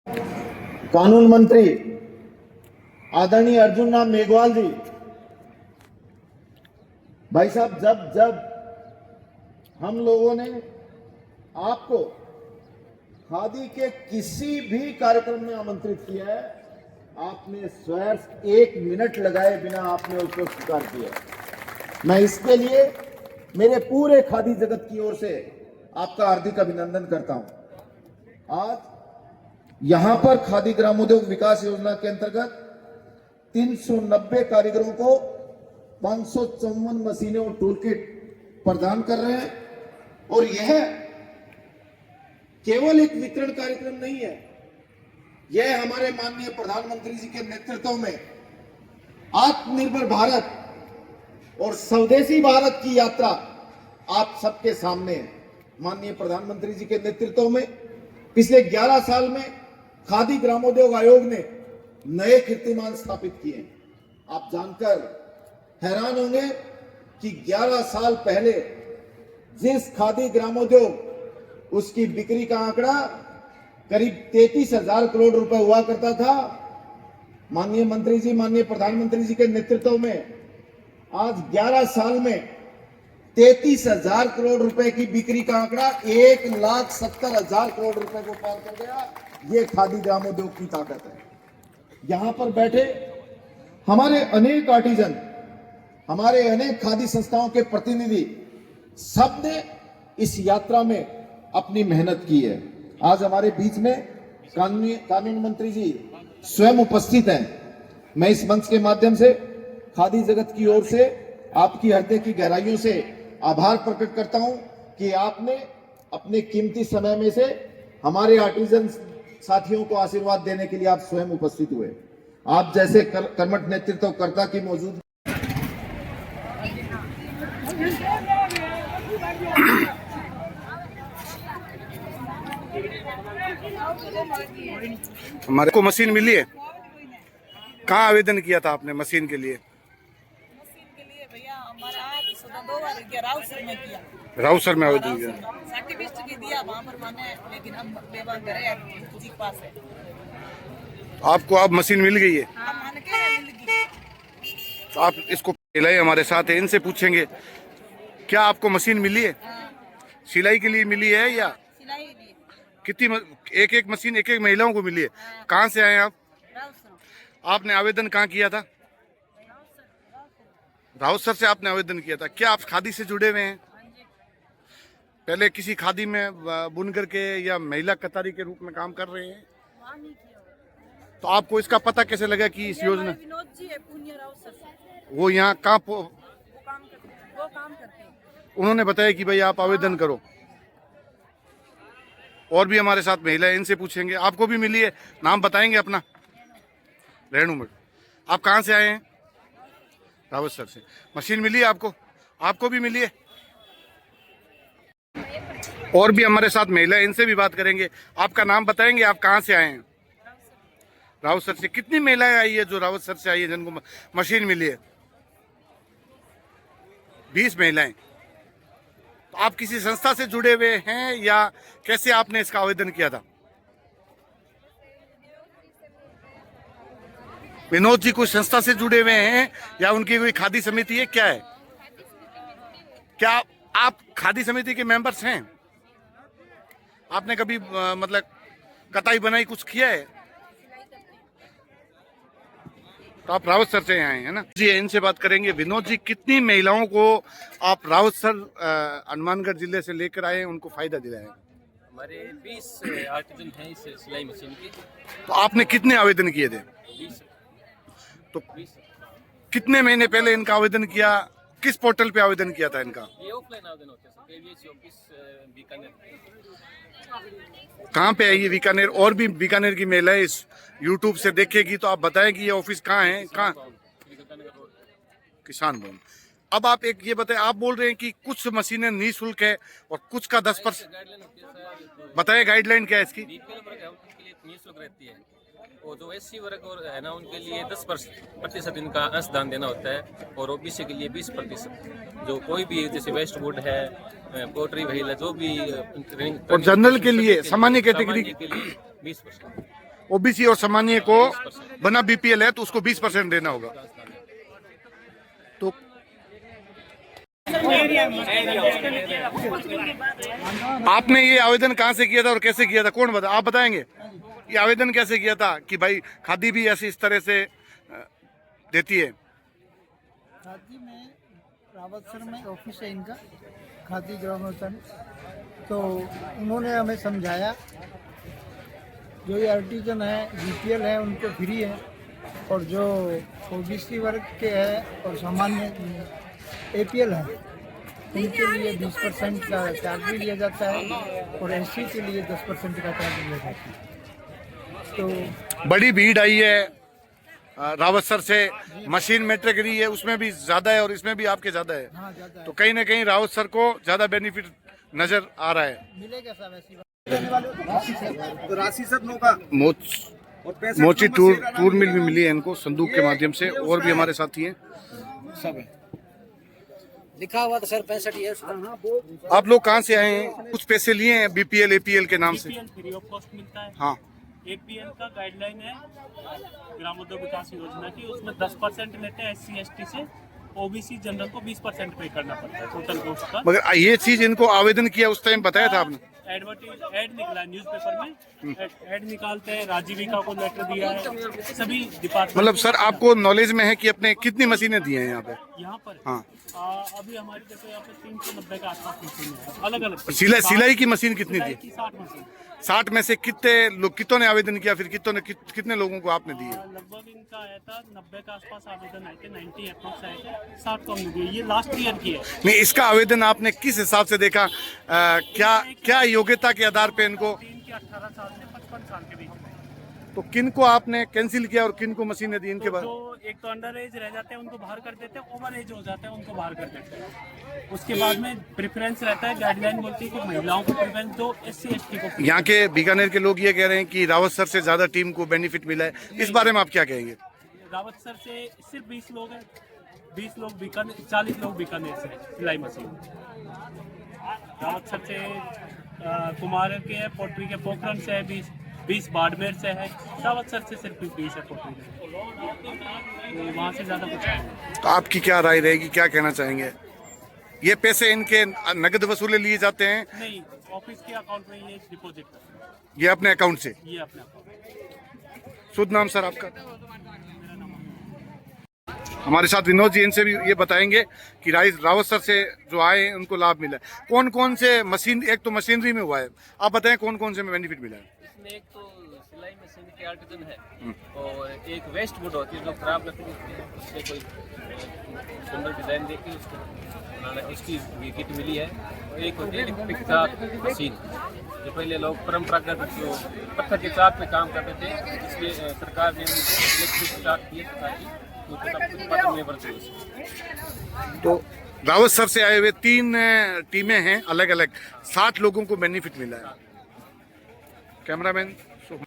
कानून मंत्री आदरणीय अर्जुन राम मेघवाल जी, भाई साहब, जब हम लोगों ने आपको खादी के किसी भी कार्यक्रम में आमंत्रित किया है, आपने स्वयं 1 मिनट लगाए बिना आपने उसको स्वीकार किया। मैं इसके लिए मेरे पूरे खादी जगत की ओर से आपका हार्दिक अभिनंदन करता हूं। आज यहां पर खादी ग्रामोद्योग विकास योजना के अंतर्गत 390 कारीगरों को 554 मशीनें और टूल किट प्रदान कर रहे हैं। और यह केवल एक वितरण कार्यक्रम नहीं है, यह हमारे माननीय प्रधानमंत्री जी के नेतृत्व में आत्मनिर्भर भारत और स्वदेशी भारत की यात्रा आप सबके सामने है। माननीय प्रधानमंत्री जी के नेतृत्व में पिछले 11 साल में खादी ग्रामोद्योग आयोग ने नए कीर्तिमान स्थापित किए। आप जानकर हैरान होंगे कि 11 साल पहले जिस खादी ग्रामोद्योग उसकी बिक्री का आंकड़ा करीब 33,000 करोड़ रुपए हुआ करता था, माननीय मंत्री जी, माननीय प्रधानमंत्री जी के नेतृत्व में आज 11 साल में 33,000 करोड़ रुपए की बिक्री का आंकड़ा 1,70,000 करोड़ रुपए को पार कर गया। ये खादी ग्रामोद्योग की ताकत है। यहां पर बैठे हमारे अनेक आर्टिजन, हमारे अनेक खादी संस्थाओं के प्रतिनिधि, सबने इस यात्रा में अपनी मेहनत की है। आज हमारे बीच में कानून मंत्री जी स्वयं उपस्थित हैं। मैं इस मंच के माध्यम से खादी जगत की ओर से आपकी हृदय की गहराइयों से आभार प्रकट करता हूं कि आपने अपने कीमती समय में से हमारे आर्टिजन साथियों को आशीर्वाद देने के लिए आप स्वयं उपस्थित हुए। आप जैसे कर्मठ नेतृत्वकर्ता की मौजूदगी हमारे को मशीन मिली है। कहाँ आवेदन किया था आपने मशीन के लिए? भैया हमारा आज 2 बार किया, राउसर में किया। राउसर में आवेदन किया, सर्टिफिकेट भी दिया वहाँ पर मैंने, लेकिन हम बेवा करे जी के पास है। आपको अब मशीन मिल गई है? हाँ, मान के मिल गई। तो आप इसको सिलाई हमारे साथ है, इनसे पूछेंगे क्या आपको मशीन मिली है? सिलाई के लिए मिली है या सिलाई लिए? कितनी एक मशीन एक महिलाओं को मिली है? कहाँ से आए आप? आपने आवेदन कहाँ किया था? राउसर से आपने आवेदन किया था। क्या आप खादी से जुड़े हुए हैं? पहले किसी खादी में बुनकर के या महिला कतारी के रूप में काम कर रहे हैं? तो आपको इसका पता कैसे लगा कि इस योजना? विनोद जी है पुनिया राउसर से। वो यहाँ कहाँ वो काम करते हैं। उन्होंने बताया कि भाई आप आवेदन करो। और भी हमारे साथ महिला है, इनसे पूछेंगे। आपको भी मिली है? नाम बताएंगे अपना? रेणु मैडम। आप कहाँ से आए हैं? रावतसर से। मशीन मिली है आपको? आपको भी मिली है? और भी हमारे साथ महिला है, इनसे भी बात करेंगे। आपका नाम बताएंगे? आप कहाँ से आए हैं? रावतसर से। कितनी महिलाएं आई है जो रावतसर से आई है जिनको मशीन मिली है? 20 महिलाएं। तो आप किसी संस्था से जुड़े हुए हैं या कैसे आपने इसका आवेदन किया था? विनोद जी कोई संस्था से जुड़े हुए हैं या उनकी कोई खादी समिति है? क्या है? क्या आप खादी समिति के मेंबर्स हैं? आपने कभी मतलब कताई बनाई कुछ किया है? तो आप रावतसर से आए हैं ना जी? इनसे बात करेंगे। विनोद जी, कितनी महिलाओं को आप रावतसर हनुमानगढ़ जिले से लेकर आए हैं, उनको फायदा दिलाया है? हमारे 20 आर्टिजन हैं इस सिलाई मशीन की। तो आपने कितने आवेदन किए थे? 20। तो कितने महीने पहले इनका आवेदन किया? किस पोर्टल पे आवेदन किया था इनका? ये ऑफलाइन आवेदन होते हैं सर, केवीएसी ऑफिस बीकानेर। कहाँ पे है ये बीकानेर? और भी बीकानेर की महिलाएं इस यूट्यूब से देखेगी तो आप बताएं कि ये ऑफिस कहाँ है? कहाँ? किसान भवन। अब आप एक ये बताएं, आप बोल रहे हैं कि कुछ मशीनें निःशुल्क है और कुछ का 10%। बताए गाइडलाइन क्या है इसकी? निःशुल्क रहती है, और जो एससी वर्ग और है ना उनके लिए 10% इनका अंशदान देना होता है, और ओबीसी के लिए 20%। जो कोई भी जैसे वेस्ट वुड है, पोट्री व्हील है, जो भी और जनरल के लिए, सामान्य कैटेगरी के लिए 20%। ओबीसी और सामान्य को बना बीपीएल है तो उसको 20% देना होगा। तो आपने ये आवेदन कहाँ से किया था और कैसे किया था, कौन बता, आप बताएंगे ये आवेदन कैसे किया था कि भाई खादी भी ऐसी इस तरह से देती है? खादी में रावतसर में ऑफिस है इनका, खादी ग्रामोत्थान। तो उन्होंने हमें समझाया जो ये आर्टिजन है बीपीएल है उनको फ्री है, और जो ओबीसी वर्ग के है और सामान्य एपीएल है उनके लिए 20% का चार्ज भी लिया जाता है, और एससी के लिए 10% का चार्ज लिया जाता है। तो बड़ी भीड़ आई है रावतसर से, मशीन मेट्रो गिरी है, उसमें भी ज्यादा है और इसमें भी आपके ज्यादा है। हाँ ज़्यादा तो कहीं ना कहीं रावतसर को ज्यादा बेनिफिट नजर आ रहा है। मिलेगा सब ऐसी बात। तो राशि सब होगा और पैसे मोची टूर मिल भी मिली है इनको संदूक के माध्यम से, और भी हमारे साथी हैं सब है। लिखा हुआ तो सर 65 ईयर्स। आप लोग कहाँ से आए हैं? कुछ पैसे लिए हैं बीपीएल एपीएल के नाम से? एपीएल फ्री ऑफ कॉस्ट मिलता है। हाँ, एपीएल का गाइडलाइन है ग्रामोद्योग विकास योजना की, उसमें 10% लेते हैं एससी एसटी से, ओबीसी जनरल को 20% पे करना पड़ता है टोटल कॉस्ट का। मगर ये चीज इनको आवेदन किया उस टाइम बताया था आपने? एड निकला है न्यूज़पेपर में, एड निकालते हैं, राजीविका को लेटर दिया है, सभी डिपार्टमेंट। मतलब सर आपको नॉलेज में है कि अपने कितनी मशीनें दी हैं यहाँ पे? यहाँ पर हाँ, अभी हमारी देखो यहाँ पे 390 के आसपास मशीन है, अलग अलग। सिलाई की मशीन कितनी थी? 60 मशीन। 60 में से कितनों ने आवेदन किया, फिर कितने लोगों को आपने दिए? लगभग इनका आया था 90 के आसपास आवेदन आए थे, 90 अप्रोक्स आए थे, 60 को हमने दिए। ये लास्ट ईयर की है। नहीं, इसका आवेदन आपने किस हिसाब से देखा? क्या योग्यता के आधार पे इनको? 3 के 18 साल से 55 साल के बीच में। तो किन को आपने कैंसिल किया और किन को मशीनें दी इनके बाद? जो एक तो अंडर एज रह जाते हैं उनको बाहर कर देते हैं, ओवर एज हो जाते हैं उनको बाहर कर देते हैं। उसके बाद में प्रेफरेंस रहता है, गाइडलाइन बोलती है कि महिलाओं को प्रेफरेंस दो, एससी एसटी को। यहाँ के बीकानेर के लोग ये कह रहे हैं कि रावतसर से ज्यादा टीम को बेनिफिट मिला है, इस बारे में आप क्या कहेंगे? रावतसर से सिर्फ 20 लोग हैं, 20 लोग बीकानेर, 40 लोग बीकानेर से सिलाई मशीन। रावतसर से कुमार के पोट्री के पोखरण से है 20 बाड़मेर से है, रावतसर से सिर्फ 20 है पोट्री में, तो वहाँ से ज़्यादा कुछ नहीं। तो आपकी क्या राय रहेगी, क्या कहना चाहेंगे? ये पैसे इनके नगद वसूले लिए जाते हैं? नहीं, ऑफिस के अकाउंट में ये डिपॉजिट करते हैं, ये अपने अकाउंट से? ये अपने अकाउंट। शुभ नाम सर आपका? हमारे साथ विनोद जी, इनसे भी ये बताएंगे कि रावतसर से जो आए हैं उनको लाभ मिला है। कौन कौन से मशीन, एक तो मशीनरी में हुआ है, आप बताएं कौन कौन से में बेनिफिट मिला है? इसमें एक तो सिलाई मशीन के आर्टिजन है, और एक वेस्ट वुड होती है जो खराब लकड़ी होती है, उससे कोई सुंदर डिजाइन देके उसको बनाना, उसकी भी किट मिली है। और एक होती है पिकचाक मशीन, जो पहले लोग परंपरागत जो पत्थर के चाक पे काम करते थे, इसलिए सरकार ने उनको इलेक्ट्रिक चाक दिए ताकि उत्पादन में बढ़ते उसमें। तो रावतसर से आए हुए 3 टीमें हैं अलग अलग, 60 लोगों को बेनिफिट मिला है। कैमरामैन